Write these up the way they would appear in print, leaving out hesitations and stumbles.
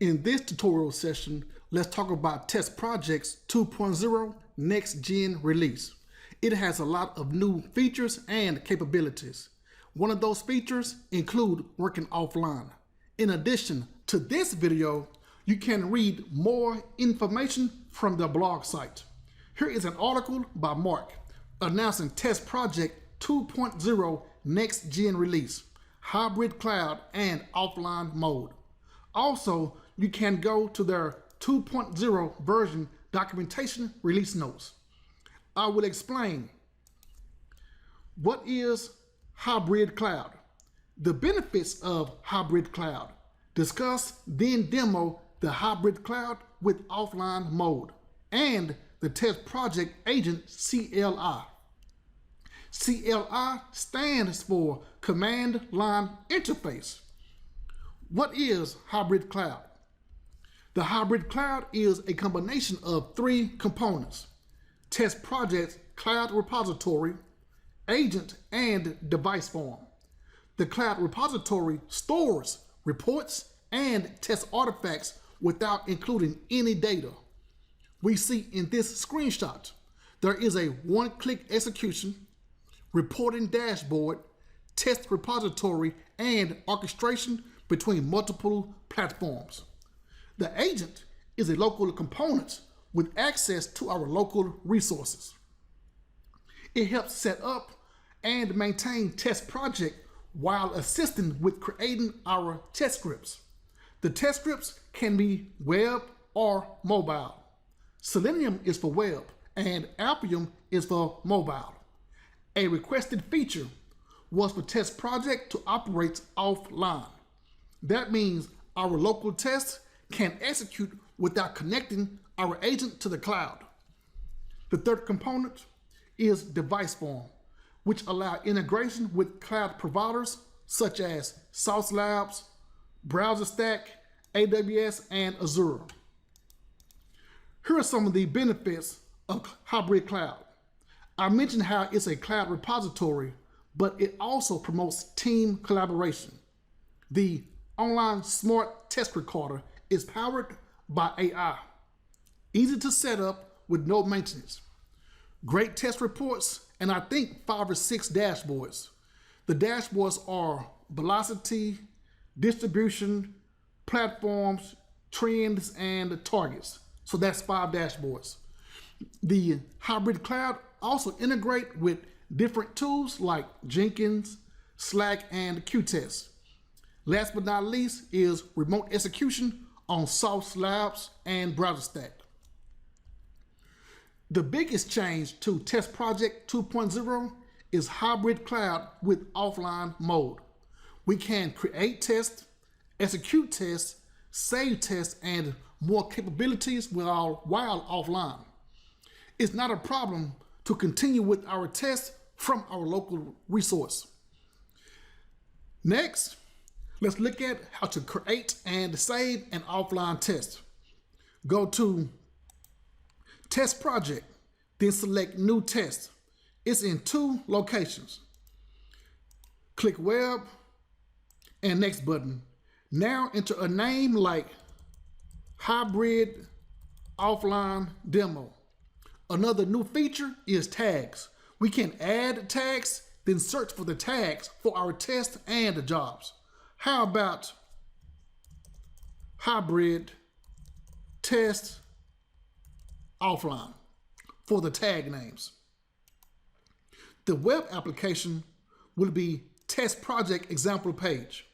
In this tutorial session, let's talk about TestProject 2.0 Next Gen release. It has a lot of new features and capabilities. One of those features include working offline. In addition to this video, you can read more information from the blog site. Here is an article by Mark announcing TestProject 2.0 Next Gen release, hybrid cloud and offline mode. Also, you can go to their 2.0 version documentation release notes. I will explain what is hybrid cloud, the benefits of hybrid cloud, discuss then demo the hybrid cloud with offline mode, and the TestProject Agent CLI. CLI stands for Command Line Interface. What is hybrid cloud? The hybrid cloud is a combination of three components: TestProject Cloud Repository, Agent, and Device Form. The cloud repository stores reports and test artifacts without including any data. We see in this screenshot, there is a one-click execution, reporting dashboard, test repository, and orchestration between multiple platforms. The agent is a local component with access to our local resources. It helps set up and maintain TestProject while assisting with creating our test scripts. The test scripts can be web or mobile. Selenium is for web and Appium is for mobile. A requested feature was for TestProject to operate offline. That means our local tests can execute without connecting our agent to the cloud. The third component is device form, which allow integration with cloud providers such as Sauce Labs, BrowserStack, AWS, and Azure. Here are some of the benefits of hybrid cloud. I mentioned how it's a cloud repository, but it also promotes team collaboration. The online smart test recorder is powered by AI. Easy to set up with no maintenance. Great test reports, and I think 5 or 6 dashboards. The dashboards are velocity, distribution, platforms, trends, and targets. So that's 5 dashboards. The hybrid cloud also integrate with different tools like Jenkins, Slack, and Qtest. Last but not least is remote execution on Sauce Labs and BrowserStack. The biggest change to TestProject 2.0 is hybrid cloud with offline mode. We can create tests, execute tests, save tests, and more capabilities while offline. It's not a problem to continue with our tests from our local resource. Next, let's look at how to create and save an offline test. Go to TestProject, then select New Test. It's in 2 locations. Click Web and Next button. Now enter a name like Hybrid Offline Demo. Another new feature is tags. We can add tags, then search for the tags for our tests and jobs. How about hybrid test offline for the tag names? The web application will be TestProject example page.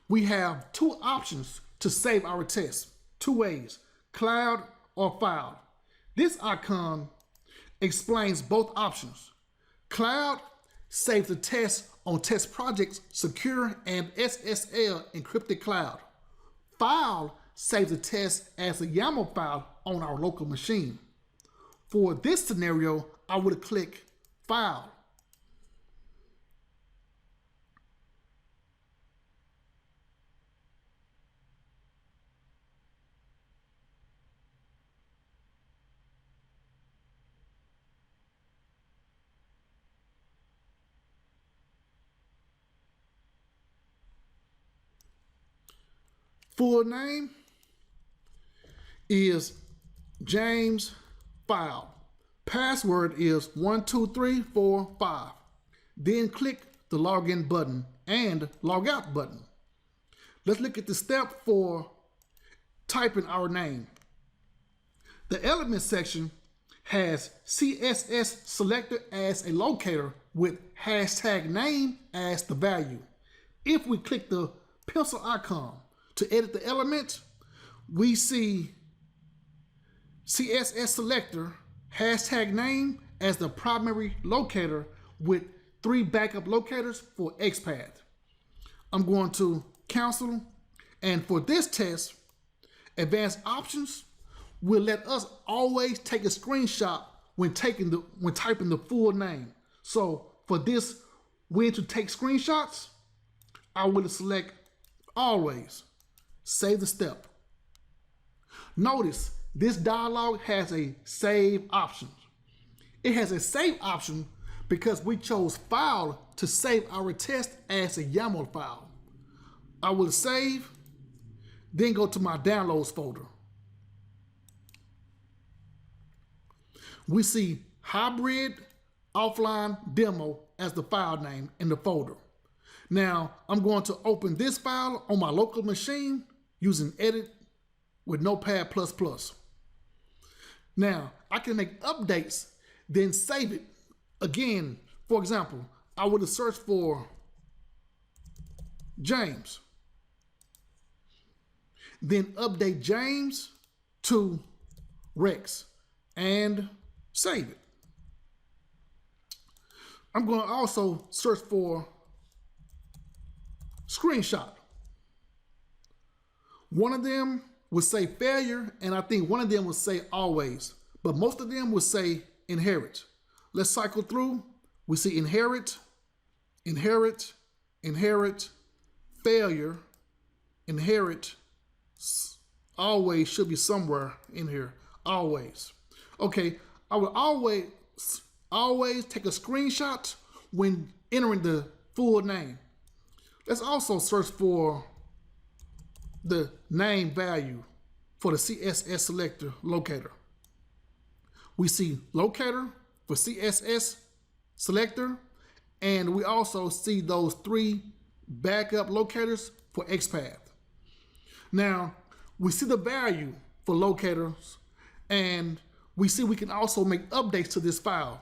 We have 2 options to save our tests, 2 ways, cloud or file. This icon explains both options. Cloud saves the test on TestProject's secure and SSL encrypted cloud. File saves the test as a YAML file on our local machine. For this scenario, I would click File. full name is James File. Password is 12345. Then click the login button and log out button. Let's look at the step for typing our name. The element section has CSS selector as a locator with hashtag name as the value. If we click the pencil icon to edit the element, we see CSS selector hashtag name as the primary locator with 3 backup locators for XPath. I'm going to cancel, and for this test, advanced options will let us always take a screenshot when typing the full name. So for this, when to take screenshots, I will select always, save the step. Notice this dialog has a save option. It has a save option because we chose file to save our test as a YAML file. I will save, then go to my downloads folder. We see hybrid offline demo as the file name in the folder. Now I'm going to open this file on my local machine using edit with Notepad++. Now I can make updates, then save it. Again, for example, I would have searched for James, then update James to Rex and save it. I'm going to also search for screenshot. One of them would say failure, and I think one of them would say always, but most of them would say inherit. Let's cycle through. We see inherit, inherit, inherit, failure, inherit, always should be somewhere in here, always. Okay, I will always take a screenshot when entering the full name. Let's also search for the name value for the CSS selector locator. We see locator for CSS selector, and we also see those 3 backup locators for XPath. Now, we see the value for locators, and we see we can also make updates to this file.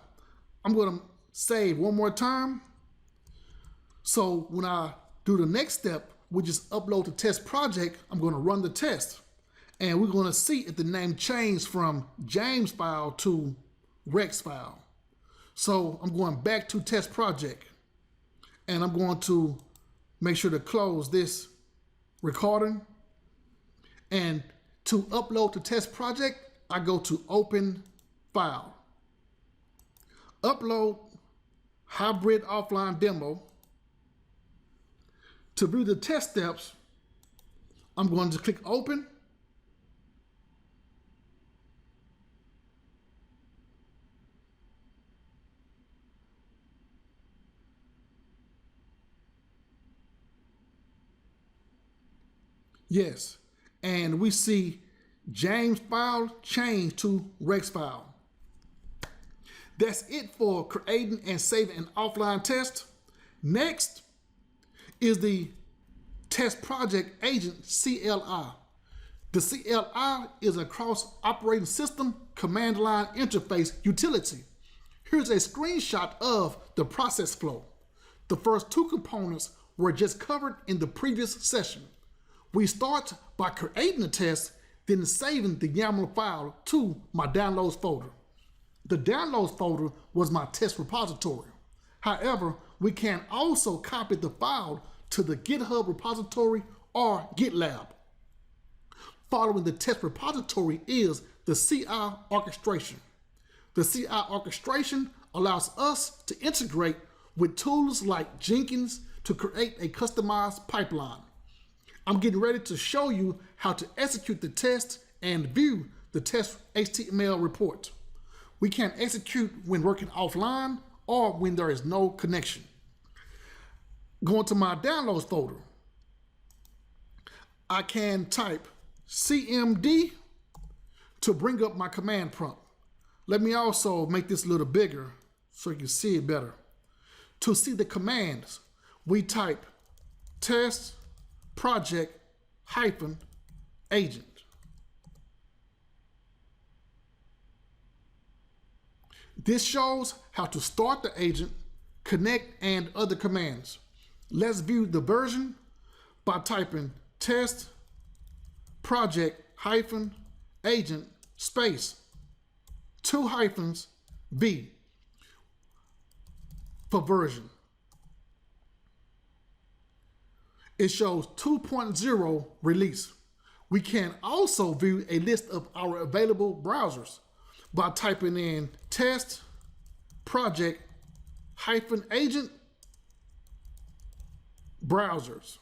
I'm going to save one more time. So when I do the next step, we just upload the test project. I'm going to run the test, and we're going to see if the name changed from James file to Rex file. So I'm going back to test project, and I'm going to make sure to close this recording. And to upload the test project, I go to open file, upload hybrid offline demo. To view the test steps, I'm going to click open. Yes, and we see James file changed to Rex file. That's it for creating and saving an offline test. Next is the TestProject Agent CLI. The CLI is a cross-operating system command line interface utility. Here's a screenshot of the process flow. The first 2 components were just covered in the previous session. We start by creating a test, then saving the YAML file to my downloads folder. The downloads folder was my test repository. However, we can also copy the file to the GitHub repository or GitLab. Following the test repository is the CI orchestration. The CI orchestration allows us to integrate with tools like Jenkins to create a customized pipeline. I'm getting ready to show you how to execute the test and view the test HTML report. We can execute when working offline or when there is no connection. Going to my downloads folder, I can type CMD to bring up my command prompt. Let me also make this a little bigger so you can see it better. To see the commands, we type TestProject Agent. This shows how to start the agent, connect, and other commands. Let's view the version by typing TestProject Agent space 2 hyphens V for version. It shows 2.0 release. We can also view a list of our available browsers by typing in TestProject Agent browsers.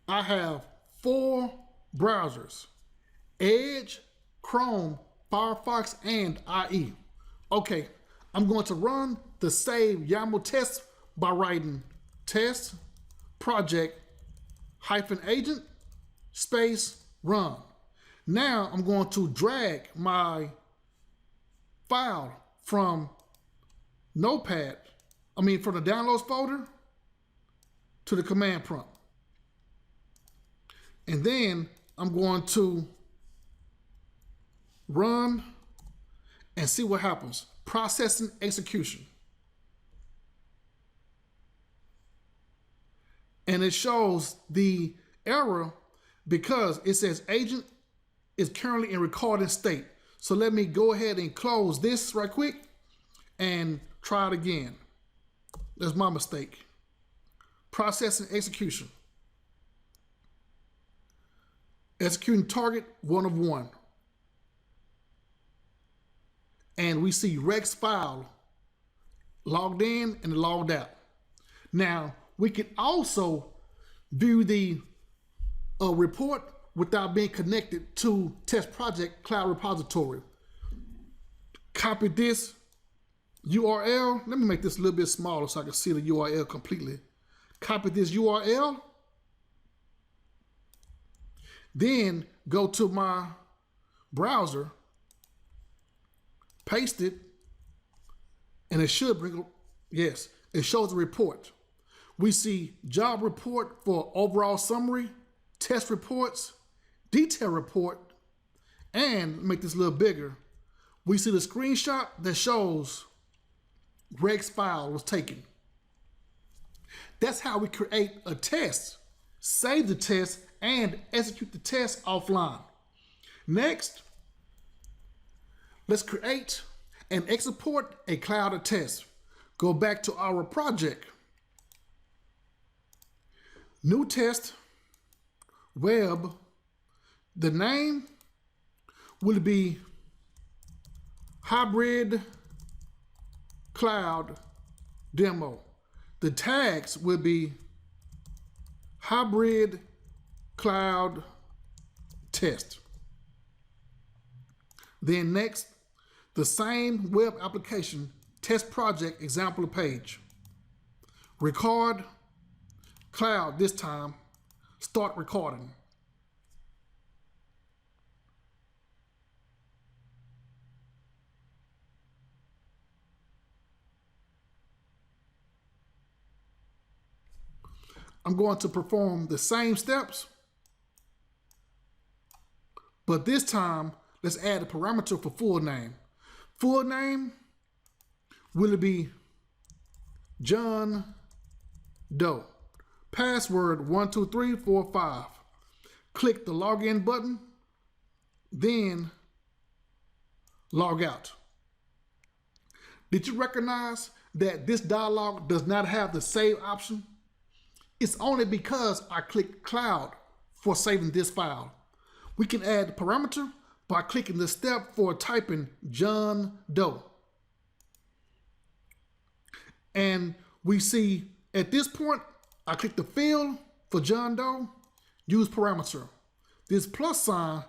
I have 4 browsers: Edge, Chrome, Firefox, and IE. Okay, I'm going to run the save YAML test by writing TestProject Agent space run. Now I'm going to drag my file from Notepad, from the downloads folder to the command prompt. And then I'm going to run and see what happens. Processing execution. And it shows the error because it says agent is currently in recording state. So let me go ahead and close this right quick and try it again. That's my mistake. Processing execution. Executing target 1 of 1. And we see Rex file logged in and logged out. Now, we can also view the report without being connected to TestProject Cloud Repository. Copy this URL. Let me make this a little bit smaller so I can see the URL completely. Copy this URL. Then go to my browser, paste it, and it should bring, yes, it shows a report. We see job report for overall summary, test reports, detail report, and make this a little bigger. We see the screenshot that shows Greg's file was taken. That's how we create a test, save the test, and execute the test offline. Next, let's create and export a cloud of tests. Go back to our project. New test, web. The name will be hybrid cloud demo. The tags will be hybrid cloud test. Then next, the same web application test project example page. Record cloud this time. Start recording. I'm going to perform the same steps, but this time let's add a parameter for full name. Full name will be John Doe. Password 12345. Click the login button, then log out. Did you recognize that this dialog does not have the save option? It's only because I clicked cloud for saving this file. We can add the parameter by clicking the step for typing John Doe. And we see at this point, I click the field for John Doe, use parameter. This plus sign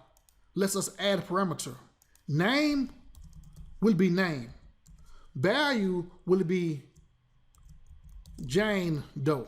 lets us add a parameter. Name will be name. Value will be Jane Doe.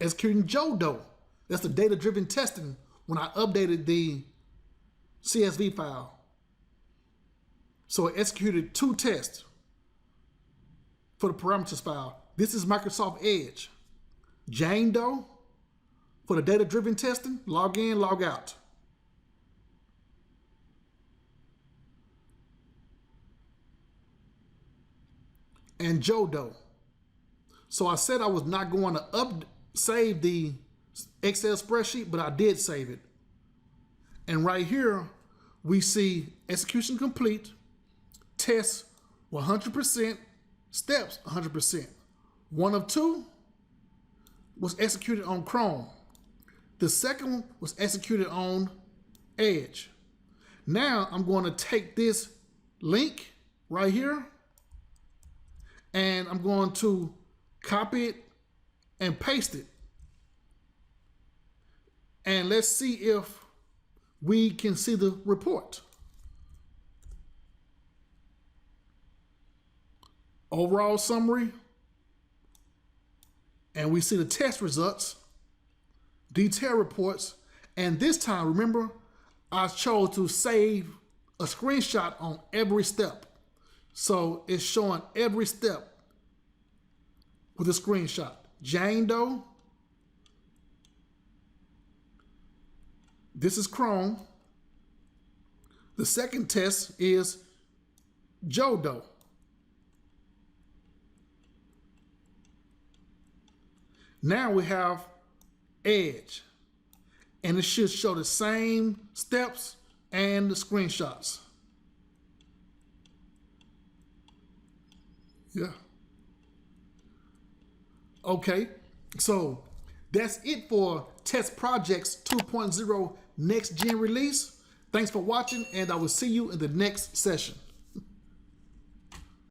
executing Jodo. That's the data-driven testing when I updated the CSV file. So it executed 2 tests for the parameters file. This is Microsoft Edge. Jane for the data-driven testing, log in, log out. And Jodo. So I said I was not going to save the Excel spreadsheet, but I did save it. And right here, we see execution complete, tests 100%, steps 100%. 1 of 2 was executed on Chrome. The second one was executed on Edge. Now I'm going to take this link right here and I'm going to copy it and paste it. And let's see if we can see the report. Overall summary. And we see the test results, detailed reports. And this time, remember, I chose to save a screenshot on every step. So it's showing every step with a screenshot. Jane Doe. This is Chrome. The second test is Jodo. Now we have Edge. And it should show the same steps and the screenshots. Yeah. Okay, so that's it for TestProject 2.0 Next Gen release. Thanks for watching, and I will see you in the next session.